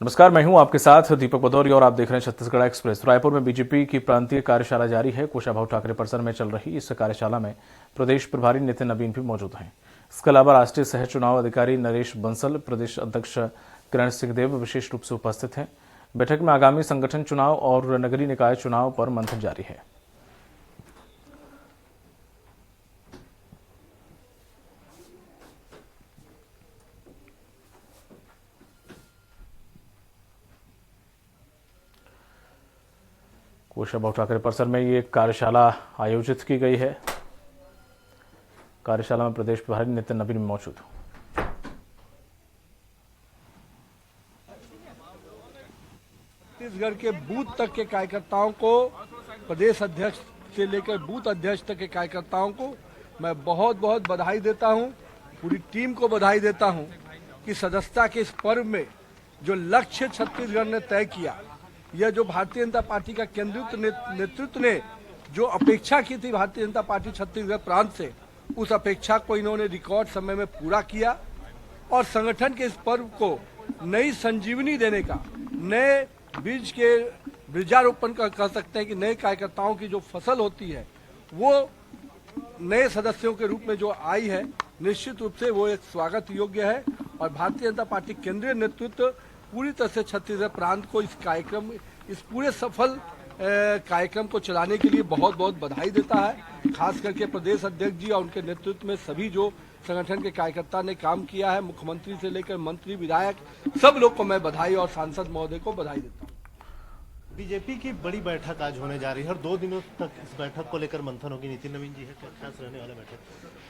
नमस्कार, मैं हूं आपके साथ दीपक भदौरिया और आप देख रहे हैं छत्तीसगढ़ एक्सप्रेस। रायपुर में बीजेपी की प्रांतीय कार्यशाला जारी है। कुशाभाऊ ठाकरे परिसर में चल रही इस कार्यशाला में प्रदेश प्रभारी नितिन नवीन भी मौजूद हैं। इसके अलावा राष्ट्रीय सह चुनाव अधिकारी नरेश बंसल, प्रदेश अध्यक्ष किरण सिंहदेव विशेष रूप से उपस्थित हैं। बैठक में आगामी संगठन चुनाव और नगरीय निकाय चुनाव पर मंथन जारी है। कुशाभाऊ ठाकरे परिसर में ये कार्यशाला आयोजित की गई है। कार्यशाला में प्रदेश प्रभारी नितिन नवीन मौजूद। छत्तीसगढ़ के बूथ तक के कार्यकर्ताओं को, प्रदेश अध्यक्ष से लेकर बूथ अध्यक्ष तक के कार्यकर्ताओं को मैं बहुत बहुत बधाई देता हूं। पूरी टीम को बधाई देता हूं कि सदस्यता के इस पर्व में जो लक्ष्य छत्तीसगढ़ ने तय किया, यह जो भारतीय जनता पार्टी का केंद्रीय नेतृत्व ने जो अपेक्षा की थी भारतीय जनता पार्टी छत्तीसगढ़ प्रांत से, उस अपेक्षा को इन्होंने रिकॉर्ड समय में पूरा किया और संगठन के इस पर्व को नई संजीवनी देने का, नए बीज के वृक्षारोपण का कह सकते हैं कि नए कार्यकर्ताओं की जो फसल होती है वो नए सदस्यों के रूप में जो आई है, निश्चित रूप से वो एक स्वागत योग्य है। और भारतीय जनता पार्टी केंद्रीय नेतृत्व पूरी तरह से छत्तीसगढ़ प्रांत को इस पूरे सफल कार्यक्रम को चलाने के लिए बहुत बहुत बधाई देता है। खास करके प्रदेश अध्यक्ष जी और उनके नेतृत्व में सभी जो संगठन के कार्यकर्ता ने काम किया है, मुख्यमंत्री से लेकर मंत्री, विधायक, सब लोग को मैं बधाई और सांसद महोदय को बधाई देता हूँ। बीजेपी की बड़ी बैठक आज होने जा रही है और 2 दिनों तक इस बैठक को लेकर मंथन होगी। नितिन नवीन जी है, क्या रहने वाला बैठक?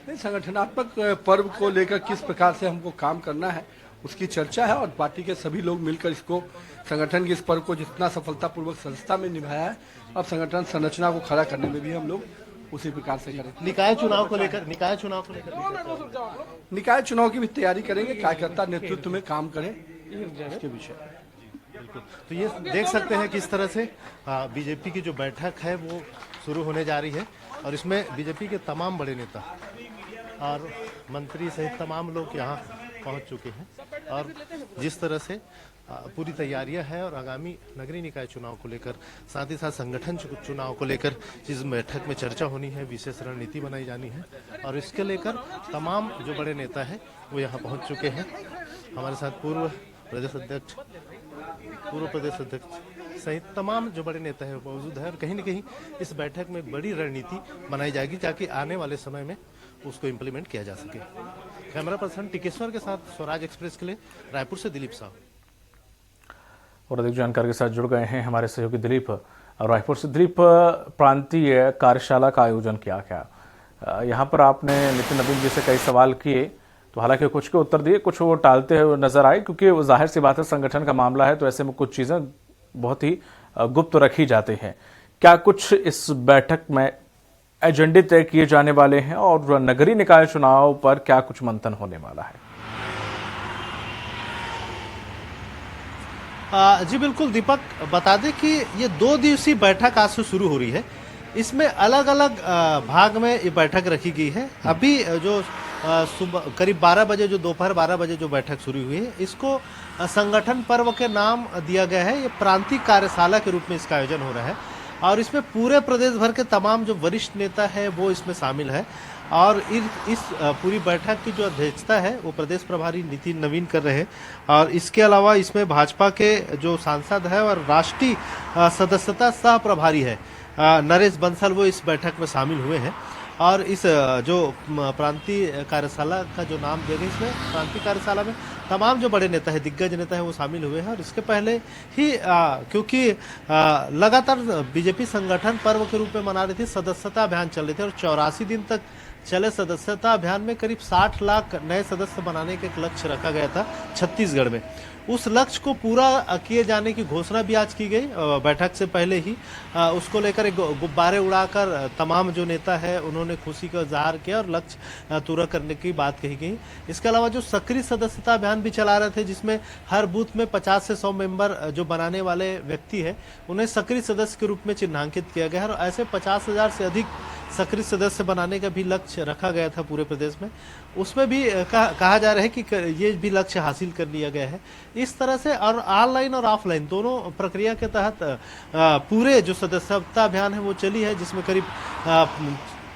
नहीं, संगठनात्मक पर्व को लेकर किस प्रकार से हमको काम करना है उसकी चर्चा है और पार्टी के सभी लोग मिलकर इसको, संगठन के इस पर्व को जितना सफलतापूर्वक संस्था में निभाया है, अब संगठन संरचना को खड़ा करने में भी हम लोग उसी प्रकार से करें। निकाय चुनाव को लेकर निकाय चुनाव की भी तैयारी करेंगे, कार्यकर्ता नेतृत्व में काम करें इसके विषय। तो ये देख सकते हैं किस तरह से बीजेपी की जो बैठक है वो शुरू होने जा रही है और इसमें बीजेपी के तमाम बड़े नेता और मंत्री सहित तमाम लोग यहाँ पहुंच चुके हैं और जिस तरह से पूरी तैयारियां हैं और आगामी नगरीय निकाय चुनाव को लेकर, साथ ही साथ संगठन चुनाव को लेकर इस बैठक में चर्चा होनी है, विशेष रणनीति बनाई जानी है और इसके लेकर तमाम जो बड़े नेता हैं वो यहाँ पहुंच चुके हैं। हमारे साथ पूर्व प्रदेश अध्यक्ष सहित तमाम जो बड़े नेता हैं मौजूद है और कहीं न कहीं इस बैठक में बड़ी रणनीति बनाई जाएगी ताकि आने वाले समय में उसको इम्प्लीमेंट किया जा सके। कैमरा पर्सन टिकेश्वर के साथ स्वराज एक्सप्रेस के लिए रायपुर से दिलीप साहू। और अधिक जानकारी के साथ जुड़ गए हैं हमारे सहयोगी दिलीप रायपुर से। दिलीप, प्रांतीय कार्यशाला का आयोजन किया गया, यहाँ पर आपने नितिन नवीन जी से कई सवाल किए, तो हालांकि कुछ के उत्तर दिए, कुछ वो टालते हुए नजर आए, क्योंकि वो जाहिर सी बात है संगठन का मामला है, तो ऐसे में कुछ चीजें बहुत ही गुप्त रखी जाती हैं। क्या कुछ इस बैठक में एजेंडे तय किए जाने वाले हैं और नगरीय निकाय चुनाव पर क्या कुछ मंथन होने वाला है? जी बिल्कुल दीपक, बता दें कि ये 2 दिवसीय बैठक आज से शुरू हो रही है। इसमें अलग अलग भाग में ये बैठक रखी गई है। अभी जो सुबह करीब 12 बजे, जो दोपहर 12 बजे जो बैठक शुरू हुई है, इसको संगठन पर्व के नाम दिया गया है। ये प्रांतीय कार्यशाला के रूप में इसका आयोजन हो रहा है और इसमें पूरे प्रदेश भर के तमाम जो वरिष्ठ नेता है वो इसमें शामिल है और इस पूरी बैठक की जो अध्यक्षता है वो प्रदेश प्रभारी नितिन नवीन कर रहे हैं और इसके अलावा इसमें भाजपा के जो सांसद है और राष्ट्रीय सदस्यता सह प्रभारी है नरेश बंसल, वो इस बैठक में शामिल हुए हैं। और इस जो प्रांतीय कार्यशाला का जो नाम दिया गया, इसमें प्रांतीय कार्यशाला में तमाम जो बड़े नेता है, दिग्गज नेता है, वो शामिल हुए हैं और इसके पहले ही क्योंकि लगातार बीजेपी संगठन पर्व के रूप में मना रही थी, सदस्यता अभियान चल रहे थे और 84 दिन तक चले सदस्यता अभियान में करीब 60 लाख नए सदस्य बनाने का एक लक्ष्य रखा गया था छत्तीसगढ़ में। उस लक्ष्य को पूरा किए जाने की घोषणा भी आज की गई। बैठक से पहले ही उसको लेकर एक गुब्बारे उड़ाकर तमाम जो नेता है उन्होंने खुशी का इजहार किया और लक्ष्य पूरा करने की बात कही गई। इसके अलावा जो सक्रिय सदस्यता अभियान भी चला रहे थे, जिसमें हर बूथ में 50 से 100 मेंबर जो बनाने वाले व्यक्ति है उन्हें सक्रिय सदस्य के रूप में चिन्हांकित किया गया है और ऐसे 50,000 से अधिक सक्रिय सदस्य बनाने का भी लक्ष्य रखा गया था पूरे प्रदेश में। उसमें भी कहा जा रहा है कि ये भी लक्ष्य हासिल कर लिया गया है। इस तरह से और ऑनलाइन और ऑफलाइन दोनों प्रक्रिया के तहत पूरे जो सदस्यता अभियान है वो चली है, जिसमें करीब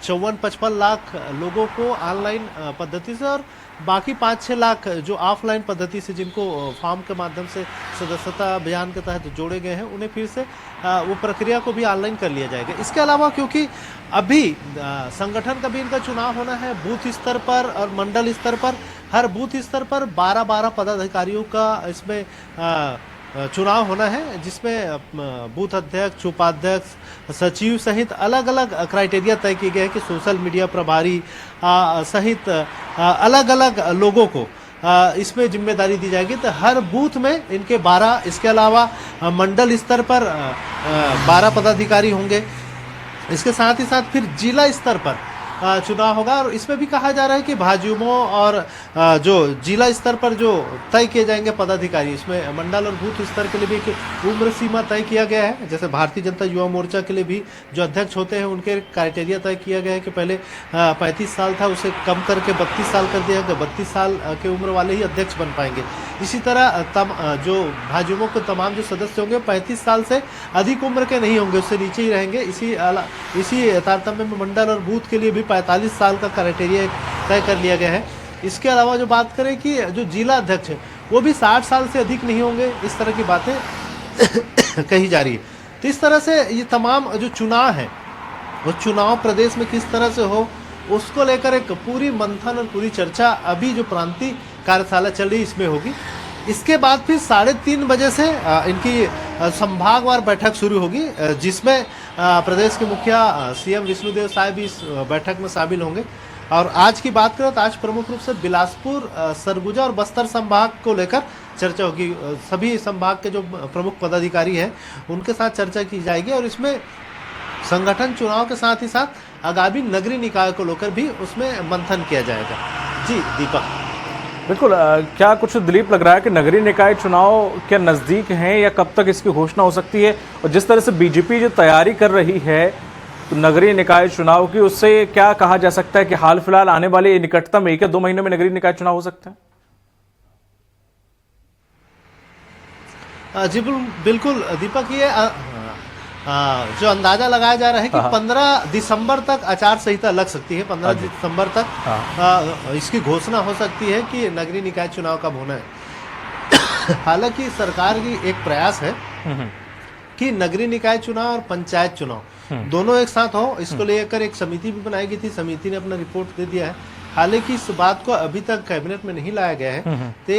54-55 लाख लोगों को ऑनलाइन पद्धति से और बाकी 5-6 लाख जो ऑफलाइन पद्धति से जिनको फॉर्म के माध्यम से सदस्यता अभियान के तहत जोड़े गए हैं, उन्हें फिर से वो प्रक्रिया को भी ऑनलाइन कर लिया जाएगा। इसके अलावा क्योंकि अभी संगठन का भी इनका चुनाव होना है बूथ स्तर पर और मंडल स्तर पर, हर बूथ स्तर पर 12-12 पदाधिकारियों का इसमें चुनाव होना है, जिसमें बूथ अध्यक्ष, उपाध्यक्ष, सचिव सहित अलग अलग क्राइटेरिया तय किए गए हैं कि सोशल मीडिया प्रभारी सहित अलग अलग लोगों को इसमें जिम्मेदारी दी जाएगी। तो हर बूथ में इनके 12, इसके अलावा मंडल स्तर पर 12 पदाधिकारी होंगे। इसके साथ ही साथ फिर जिला स्तर पर चुनाव होगा और इसमें भी कहा जा रहा है कि भाजयुमो और जो जिला स्तर पर जो तय किए जाएंगे पदाधिकारी, इसमें मंडल और बूथ स्तर के लिए भी एक उम्र सीमा तय किया गया है। जैसे भारतीय जनता युवा मोर्चा के लिए भी जो अध्यक्ष होते हैं उनके क्राइटेरिया तय किया गया है कि पहले 35 साल था, उसे कम करके 32 साल कर दिया गया, 32 साल के उम्र वाले ही अध्यक्ष बन पाएंगे। इसी तरह जो भाजयुमो के तमाम जो सदस्य होंगे 35 साल से अधिक उम्र के नहीं होंगे, उससे नीचे ही रहेंगे। इसी तारतम्य में मंडल और बूथ के लिए भी 45 साल का क्राइटेरिया तय कर लिया गया है। इसके अलावा जो बात करें कि जो जिला अध्यक्ष है वो भी 60 साल से अधिक नहीं होंगे, इस तरह की बातें कही जा रही है। तो इस तरह से ये तमाम जो चुनाव है वो चुनाव प्रदेश में किस तरह से हो उसको लेकर एक पूरी मंथन और पूरी चर्चा अभी जो प्रांतीय कार्यशाला चल रही इसमें होगी। इसके बाद फिर 3:30 बजे से इनकी संभागवार बैठक शुरू होगी, जिसमें प्रदेश के मुखिया सीएम विष्णुदेव साय भी इस बैठक में शामिल होंगे। और आज की बात करें तो आज प्रमुख रूप से बिलासपुर, सरगुजा और बस्तर संभाग को लेकर चर्चा होगी। सभी संभाग के जो प्रमुख पदाधिकारी हैं उनके साथ चर्चा की जाएगी और इसमें संगठन चुनाव के साथ ही साथ आगामी नगरीय निकाय को लेकर भी उसमें मंथन किया जाएगा। जी दीपक। बिल्कुल, क्या कुछ दिलीप लग रहा है कि नगरीय निकाय चुनाव क्या नज़दीक हैं या कब तक इसकी घोषणा हो सकती है? और जिस तरह से बीजेपी जो तैयारी कर रही है तो नगरीय निकाय चुनाव की, उससे क्या कहा जा सकता है कि हाल फिलहाल आने वाले निकटतम 1 या 2 महीने में नगरीय निकाय चुनाव हो सकते हैं? जी बिल्कुल दीपक, ये जो अंदाजा लगाया जा रहा है कि 15 दिसंबर तक आचार संहिता लग सकती है। 15 दिसंबर तक इसकी घोषणा हो सकती है कि नगरीय निकाय चुनाव कब होना है। हालांकि सरकार की एक प्रयास है कि नगरीय निकाय चुनाव और पंचायत चुनाव दोनों एक साथ हो। इसको लेकर एक समिति भी बनाई गई थी, समिति ने अपना रिपोर्ट दे दिया है। हालांकि इस बात को अभी तक कैबिनेट में नहीं लाया गया है, तो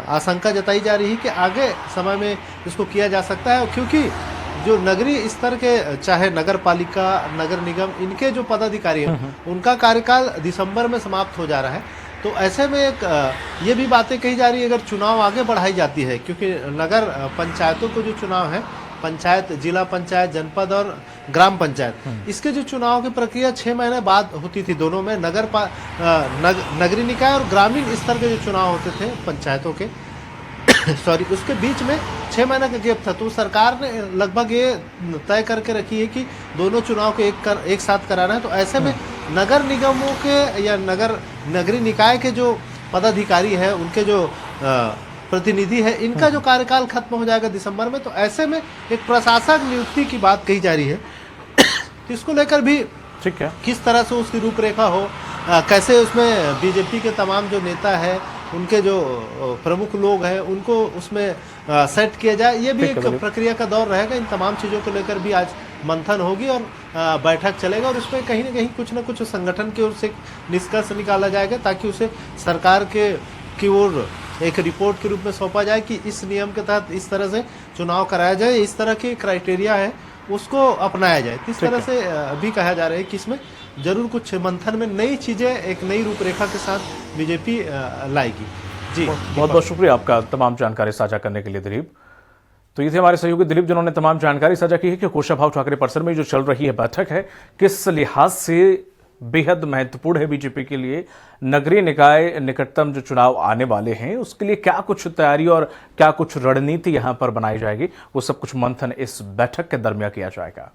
आशंका जताई जा रही है कि आगे समय में इसको किया जा सकता है, क्योंकि जो नगरीय स्तर के चाहे नगर पालिका, नगर निगम, इनके जो पदाधिकारी हैं उनका कार्यकाल दिसंबर में समाप्त हो जा रहा है। तो ऐसे में एक ये भी बातें कही जा रही है अगर चुनाव आगे बढ़ाई जाती है, क्योंकि नगर पंचायतों को जो चुनाव है, पंचायत, जिला पंचायत, जनपद और ग्राम पंचायत, इसके जो चुनाव की प्रक्रिया 6 महीने बाद होती थी दोनों में। नगरीय निकाय और ग्रामीण स्तर के जो चुनाव होते थे पंचायतों के सॉरी, उसके बीच में 6 महीने का गैप था। तो सरकार ने लगभग ये तय करके रखी है कि दोनों चुनाव को एक साथ कराना है। तो ऐसे में नगर निगमों के या नगरीय निकाय के जो पदाधिकारी है, उनके जो प्रतिनिधि है, इनका जो कार्यकाल खत्म हो जाएगा दिसंबर में। तो ऐसे में एक प्रशासक नियुक्ति की बात कही जा रही है। तो इसको लेकर भी ठीक है, किस तरह से उसकी रूपरेखा हो, कैसे उसमें बीजेपी के तमाम जो नेता है, उनके जो प्रमुख लोग हैं, उनको उसमें सेट किया जाए, ये भी एक प्रक्रिया का दौर रहेगा। इन तमाम चीज़ों को लेकर भी आज मंथन होगी और बैठक चलेगा और उसमें कहीं ना कुछ संगठन की ओर से निष्कर्ष निकाला जाएगा, ताकि उसे सरकार की ओर एक रिपोर्ट के रूप में सौंपा जाए कि इस नियम के तहत इस तरह से चुनाव कराया जाए, इस तरह के क्राइटेरिया है उसको अपनाया जाए। इस तरह से अभी कहा जा रहा है कि इसमें जरूर कुछ मंथन में नई चीजें, एक नई रूपरेखा के साथ बीजेपी लाएगी। जी बहुत बहुत शुक्रिया आपका तमाम जानकारी साझा करने के लिए दिलीप। तो ये थे हमारे सहयोगी दिलीप, जिन्होंने तमाम जानकारी साझा की है कि कुशाभाऊ ठाकरे परिसर में जो चल रही है बैठक है, किस लिहाज से बेहद महत्वपूर्ण है बीजेपी के लिए। नगरीय निकाय निकटतम जो चुनाव आने वाले हैं उसके लिए क्या कुछ तैयारी और क्या कुछ रणनीति यहां पर बनाई जाएगी, वो सब कुछ मंथन इस बैठक के दरमियान किया जाएगा।